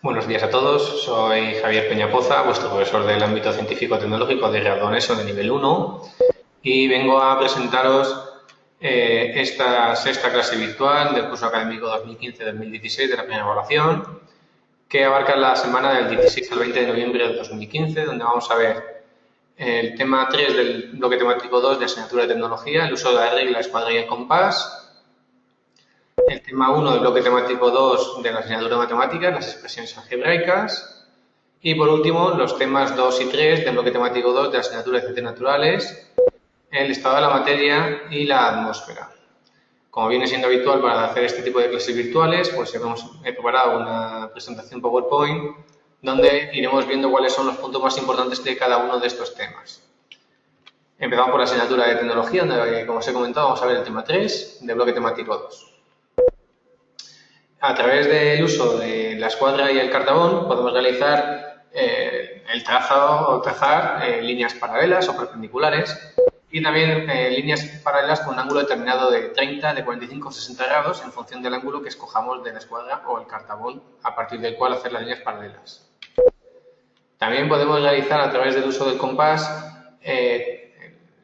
Buenos días a todos, soy Javier Peñapoza, vuestro profesor del ámbito científico-tecnológico de grado ESO de nivel 1 y vengo a presentaros esta sexta clase virtual del curso académico 2015-2016 de la primera evaluación, que abarca la semana del 16 al 20 de noviembre de 2015, donde vamos a ver el tema 3 del bloque temático 2 de asignatura de tecnología, el uso de la regla, escuadra y el compás. El tema 1 del bloque temático 2 de la asignatura de matemáticas, las expresiones algebraicas. Y por último, los temas 2 y 3 del bloque temático 2 de la asignatura de ciencias naturales, el estado de la materia y la atmósfera. Como viene siendo habitual para hacer este tipo de clases virtuales, pues he preparado una presentación PowerPoint donde iremos viendo cuáles son los puntos más importantes de cada uno de estos temas. Empezamos por la asignatura de tecnología, donde, como os he comentado, vamos a ver el tema 3 del bloque temático 2. A través del uso de la escuadra y el cartabón podemos realizar el trazado o trazar líneas paralelas o perpendiculares y también líneas paralelas con un ángulo determinado de 30, de 45 o 60 grados en función del ángulo que escojamos de la escuadra o el cartabón a partir del cual hacer las líneas paralelas. También podemos realizar a través del uso del compás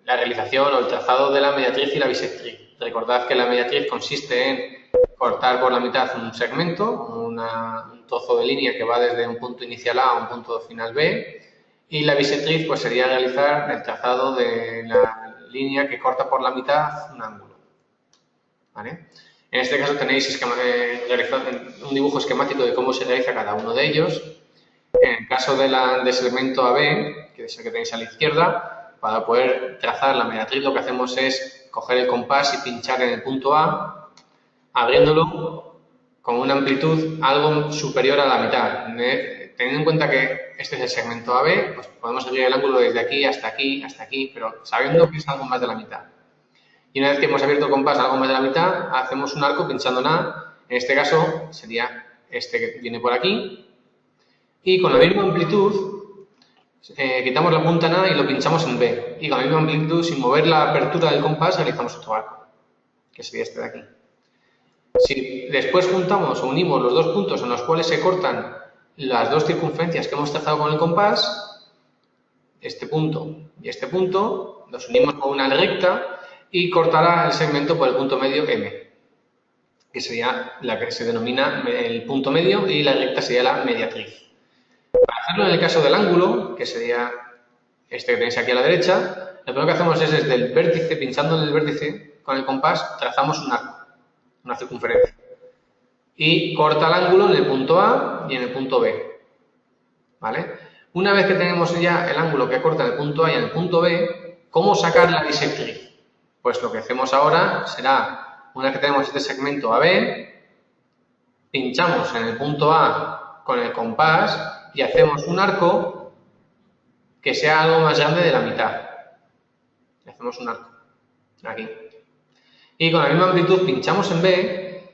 la realización o el trazado de la mediatriz y la bisectriz. Recordad que la mediatriz consiste en cortar por la mitad un segmento, un trozo de línea que va desde un punto inicial A a un punto final B, y la bisectriz pues sería realizar el trazado de la línea que corta por la mitad un ángulo. ¿Vale? En este caso tenéis un dibujo esquemático de cómo se realiza cada uno de ellos. En el caso del segmento AB, que es el que tenéis a la izquierda, para poder trazar la mediatriz lo que hacemos es coger el compás y pinchar en el punto A, abriéndolo con una amplitud algo superior a la mitad. Teniendo en cuenta que este es el segmento AB, pues podemos abrir el ángulo desde aquí, hasta aquí, pero sabiendo que es algo más de la mitad. Y una vez que hemos abierto el compás algo más de la mitad, hacemos un arco pinchando en A. En este caso sería este que viene por aquí. Y con la misma amplitud, quitamos la punta en A y lo pinchamos en B. Y con la misma amplitud, sin mover la apertura del compás, realizamos otro arco, que sería este de aquí. Si después juntamos o unimos los dos puntos en los cuales se cortan las dos circunferencias que hemos trazado con el compás, este punto y este punto, los unimos con una recta y cortará el segmento por el punto medio M, que sería la que se denomina el punto medio y la recta sería la mediatriz. Para hacerlo en el caso del ángulo, que sería este que tenéis aquí a la derecha, lo primero que hacemos es desde el vértice, pinchando en el vértice con el compás, trazamos un arco, una circunferencia. Y corta el ángulo en el punto A y en el punto B. ¿Vale? Una vez que tenemos ya el ángulo que corta en el punto A y en el punto B, ¿cómo sacar la bisectriz? Pues lo que hacemos ahora será, una vez que tenemos este segmento AB, pinchamos en el punto A con el compás y hacemos un arco que sea algo más grande de la mitad. Hacemos un arco, aquí. Y con la misma amplitud pinchamos en B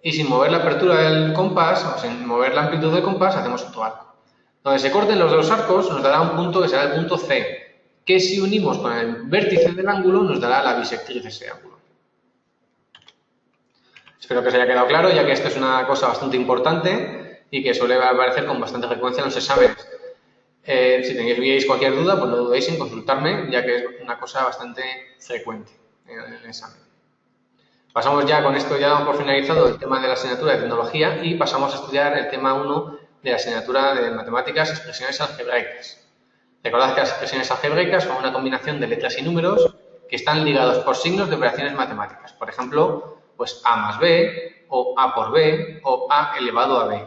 y sin mover la apertura del compás o sin mover la amplitud del compás hacemos otro arco. Donde se corten los dos arcos nos dará un punto que será el punto C, que si unimos con el vértice del ángulo nos dará la bisectriz de ese ángulo. Espero que os haya quedado claro, ya que esto es una cosa bastante importante y que suele aparecer con bastante frecuencia en los exámenes. Si tenéis cualquier duda, pues no dudéis en consultarme, ya que es una cosa bastante frecuente en el examen. Pasamos ya, con esto ya damos por finalizado el tema de la asignatura de tecnología y pasamos a estudiar el tema 1 de la asignatura de matemáticas, expresiones algebraicas. Recordad que las expresiones algebraicas son una combinación de letras y números que están ligados por signos de operaciones matemáticas. Por ejemplo, pues A más B, o A por B, o A elevado a B.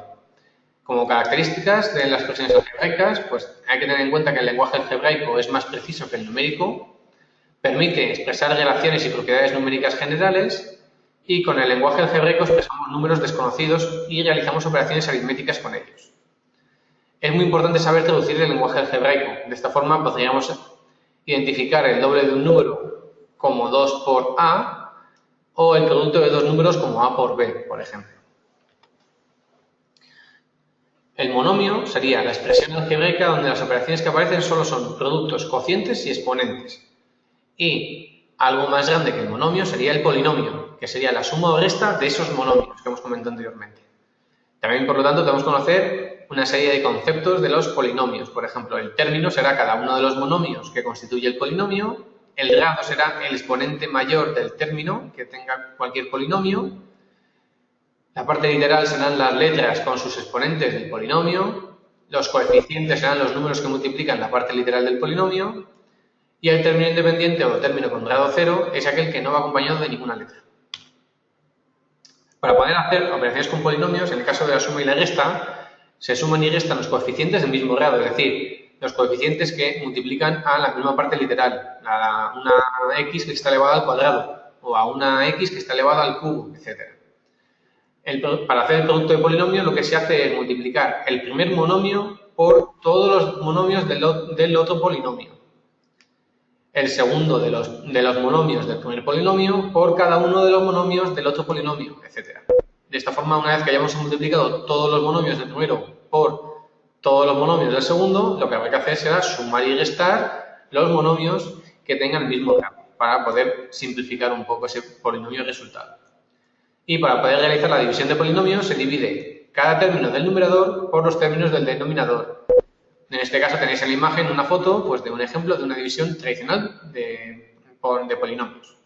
Como características de las expresiones algebraicas, pues hay que tener en cuenta que el lenguaje algebraico es más preciso que el numérico, permite expresar relaciones y propiedades numéricas generales, y con el lenguaje algebraico expresamos números desconocidos y realizamos operaciones aritméticas con ellos. Es muy importante saber traducir el lenguaje algebraico. De esta forma podríamos identificar el doble de un número como 2 por A o el producto de dos números como A por B, por ejemplo. El monomio sería la expresión algebraica donde las operaciones que aparecen solo son productos, cocientes y exponentes. Y algo más grande que el monomio sería el polinomio, que sería la suma o resta de esos monomios que hemos comentado anteriormente. También, por lo tanto, debemos conocer una serie de conceptos de los polinomios. Por ejemplo, el término será cada uno de los monomios que constituye el polinomio, el grado será el exponente mayor del término que tenga cualquier polinomio, la parte literal serán las letras con sus exponentes del polinomio, los coeficientes serán los números que multiplican la parte literal del polinomio y el término independiente o término con grado 0 es aquel que no va acompañado de ninguna letra. Para poder hacer operaciones con polinomios, en el caso de la suma y la resta, se suman y restan los coeficientes del mismo grado, es decir, los coeficientes que multiplican a la misma parte literal, a una x que está elevada al cuadrado o a una x que está elevada al cubo, etc. Para hacer el producto de polinomios lo que se hace es multiplicar el primer monomio por todos los monomios del otro polinomio. El segundo de los monomios del primer polinomio por cada uno de los monomios del otro polinomio, etc. De esta forma, una vez que hayamos multiplicado todos los monomios del primero por todos los monomios del segundo, lo que habrá que hacer será sumar y restar los monomios que tengan el mismo grado, para poder simplificar un poco ese polinomio resultado. Y para poder realizar la división de polinomios se divide cada término del numerador por los términos del denominador. En este caso tenéis en la imagen una foto pues, de un ejemplo de una división tradicional de polinomios.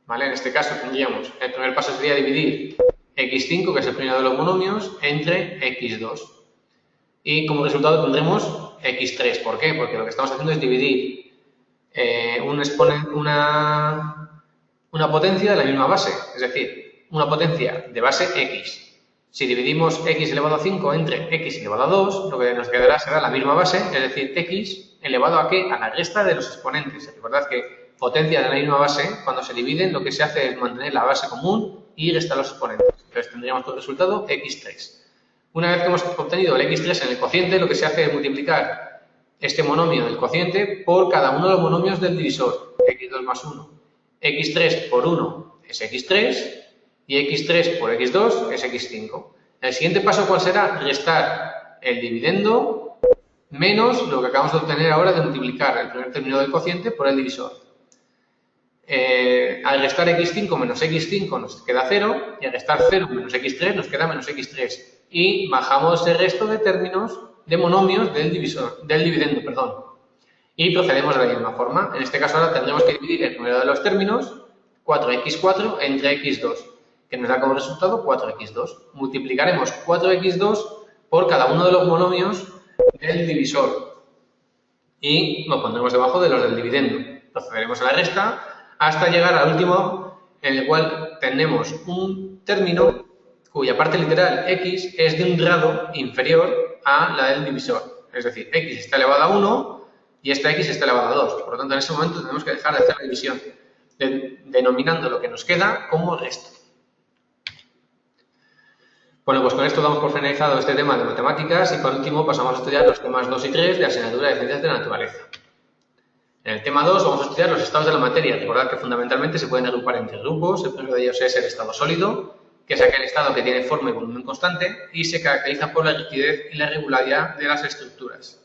¿Vale? En este caso tendríamos, el primer paso sería dividir x5, que es el primero de los monomios, entre x2. Y como resultado tendremos x3. ¿Por qué? Porque lo que estamos haciendo es dividir una potencia de la misma base, es decir, una potencia de base x. Si dividimos x elevado a 5 entre x elevado a 2, lo que nos quedará será la misma base, es decir, x elevado a ¿qué? A la resta de los exponentes. Recordad que potencias de la misma base, cuando se dividen, lo que se hace es mantener la base común y restar los exponentes. Entonces tendríamos como resultado x3. Una vez que hemos obtenido el x3 en el cociente, lo que se hace es multiplicar este monomio del cociente por cada uno de los monomios del divisor, x2 más 1. x3 por 1 es x3 y x3 por x2 es x5. El siguiente paso, ¿cuál será? Restar el dividendo menos lo que acabamos de obtener ahora de multiplicar el primer término del cociente por el divisor. Al restar x5 menos x5 nos queda 0 y al restar 0 menos x3 nos queda menos x3. Y bajamos el resto de términos de monomios del dividendo, perdón. Y procedemos de la misma forma. En este caso ahora tendremos que dividir el primero de los términos, 4x4, entre x2, que nos da como resultado 4x2. Multiplicaremos 4x2 por cada uno de los monomios del divisor. Y lo pondremos debajo de los del dividendo. Procederemos a la resta hasta llegar al último, en el cual tenemos un término cuya parte literal x es de un grado inferior a la del divisor. Es decir, x está elevado a 1 y esta x está elevado a 2. Por lo tanto, en ese momento tenemos que dejar de hacer la división, denominando lo que nos queda como resto. Bueno, pues con esto damos por finalizado este tema de matemáticas y por último pasamos a estudiar los temas 2 y 3 de la asignatura de Ciencias de la Naturaleza. En el tema 2 vamos a estudiar los estados de la materia. Recordad que fundamentalmente se pueden agrupar en tres grupos. El primero de ellos es el estado sólido, que es aquel estado que tiene forma y volumen constante y se caracteriza por la rigidez y la regularidad de las estructuras.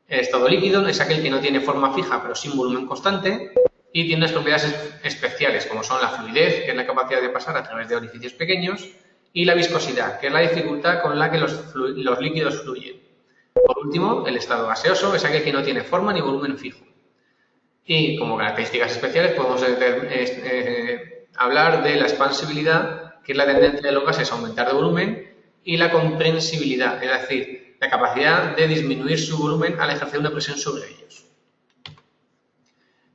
El estado líquido es aquel que no tiene forma fija pero sin volumen constante y tiene unas propiedades especiales como son la fluidez, que es la capacidad de pasar a través de orificios pequeños, y la viscosidad, que es la dificultad con la que los líquidos fluyen. Por último, el estado gaseoso es aquel que no tiene forma ni volumen fijo. Y como características especiales podemos hablar de la expansibilidad, que es la tendencia de los gases a aumentar de volumen, y la comprensibilidad, es decir, la capacidad de disminuir su volumen al ejercer una presión sobre ellos.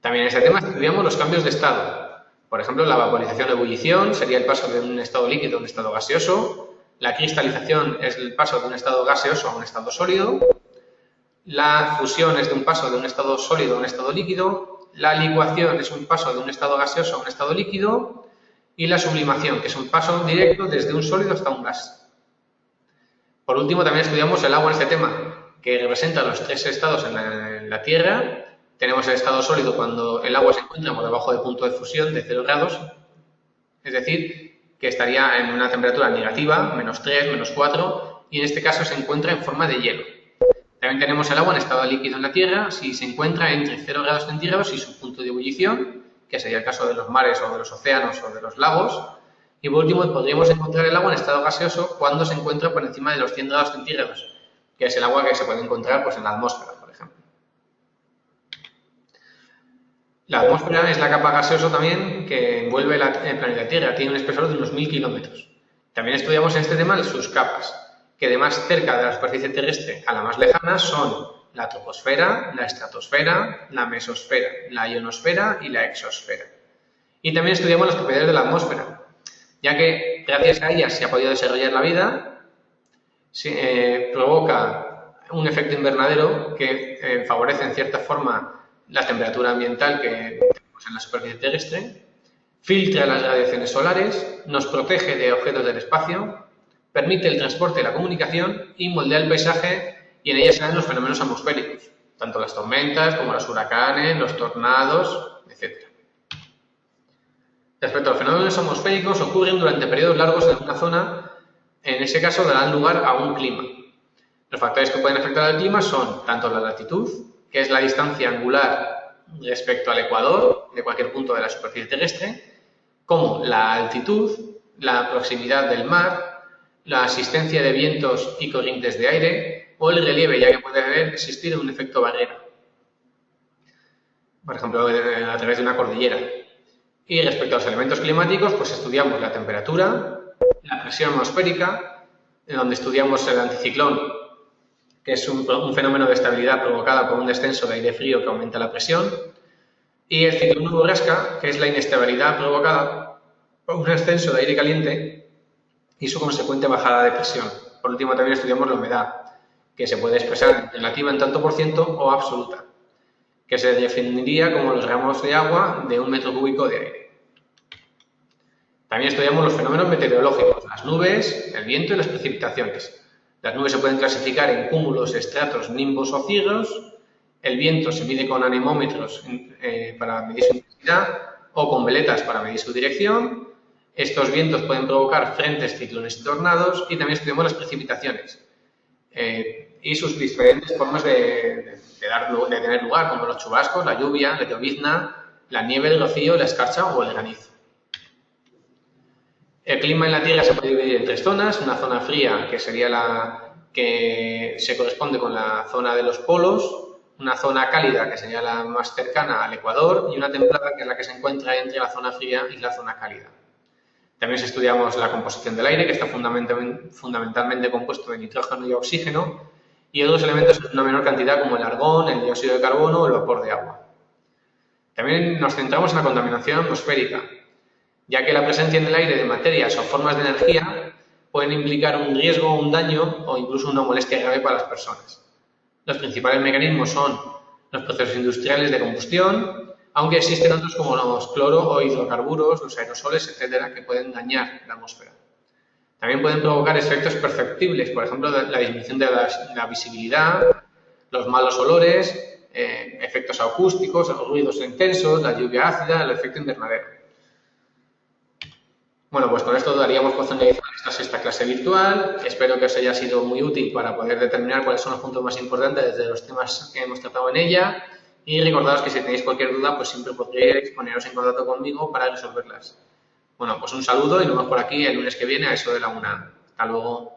También en este tema estudiamos los cambios de estado. Por ejemplo, la vaporización o ebullición sería el paso de un estado líquido a un estado gaseoso. La cristalización es el paso de un estado gaseoso a un estado sólido. La fusión es de un paso de un estado sólido a un estado líquido. La licuación es un paso de un estado gaseoso a un estado líquido. Y la sublimación, que es un paso directo desde un sólido hasta un gas. Por último, también estudiamos el agua en este tema, que representa los tres estados en la Tierra. Tenemos el estado sólido cuando el agua se encuentra por debajo del punto de fusión de 0 grados, es decir, que estaría en una temperatura negativa, menos 3, menos 4, y en este caso se encuentra en forma de hielo. También tenemos el agua en estado líquido en la Tierra, si se encuentra entre 0 grados centígrados y su punto de ebullición, que sería el caso de los mares o de los océanos o de los lagos, Y por último, podríamos encontrar el agua en estado gaseoso cuando se encuentra por encima de los 100 grados centígrados, que es el agua que se puede encontrar pues, en la atmósfera, por ejemplo. La atmósfera es la capa gaseosa también que envuelve el planeta Tierra, tiene un espesor de unos 1000 kilómetros. También estudiamos en este tema sus capas, que de más cerca de la superficie terrestre a la más lejana son la troposfera, la estratosfera, la mesosfera, la ionosfera y la exosfera. Y también estudiamos las propiedades de la atmósfera, ya que gracias a ellas se ha podido desarrollar la vida, provoca un efecto invernadero que favorece en cierta forma la temperatura ambiental que tenemos en la superficie terrestre, filtra las radiaciones solares, nos protege de objetos del espacio, permite el transporte y la comunicación y moldea el paisaje y en ella se dan los fenómenos atmosféricos, tanto las tormentas como los huracanes, los tornados, etc. Respecto a los fenómenos atmosféricos, ocurren durante periodos largos en una zona, en ese caso darán lugar a un clima. Los factores que pueden afectar al clima son tanto la latitud, que es la distancia angular respecto al ecuador de cualquier punto de la superficie terrestre, como la altitud, la proximidad del mar, la asistencia de vientos y corrientes de aire o el relieve, ya que puede existir un efecto barrera, por ejemplo, a través de una cordillera. Y respecto a los elementos climáticos, pues estudiamos la temperatura, la presión atmosférica, en donde estudiamos el anticiclón, que es un fenómeno de estabilidad provocada por un descenso de aire frío que aumenta la presión, y el ciclón borrasca, que es la inestabilidad provocada por un ascenso de aire caliente y su consecuente bajada de presión. Por último, también estudiamos la humedad, que se puede expresar relativa en tanto por ciento o absoluta, que se definiría como los gramos de agua de un metro cúbico de aire. También estudiamos los fenómenos meteorológicos, las nubes, el viento y las precipitaciones. Las nubes se pueden clasificar en cúmulos, estratos, nimbos o cirros. El viento se mide con anemómetros para medir su intensidad o con veletas para medir su dirección. Estos vientos pueden provocar frentes, ciclones y tornados. Y también estudiamos las precipitaciones y sus diferentes formas de tener lugar, como los chubascos, la lluvia, la llovizna, la nieve, el rocío, la escarcha o el granizo. El clima en la Tierra se puede dividir en tres zonas. Una zona fría, que sería la que se corresponde con la zona de los polos. Una zona cálida, que sería la más cercana al ecuador. Y una templada, que es la que se encuentra entre la zona fría y la zona cálida. También estudiamos la composición del aire, que está fundamentalmente compuesto de nitrógeno y oxígeno. Y otros elementos en una menor cantidad, como el argón, el dióxido de carbono o el vapor de agua. También nos centramos en la contaminación atmosférica, ya que la presencia en el aire de materias o formas de energía pueden implicar un riesgo, un daño o incluso una molestia grave para las personas. Los principales mecanismos son los procesos industriales de combustión, aunque existen otros como los cloro o hidrocarburos, los aerosoles, etcétera, que pueden dañar la atmósfera. También pueden provocar efectos perceptibles, por ejemplo, la disminución de la visibilidad, los malos olores, efectos acústicos, los ruidos intensos, la lluvia ácida, el efecto invernadero. Bueno, pues con esto daríamos por finalizada esta sexta clase virtual. Espero que os haya sido muy útil para poder determinar cuáles son los puntos más importantes de los temas que hemos tratado en ella. Y recordaos que si tenéis cualquier duda, pues siempre podréis poneros en contacto conmigo para resolverlas. Bueno, pues un saludo y nos vemos por aquí el lunes que viene a eso de la 1. Hasta luego.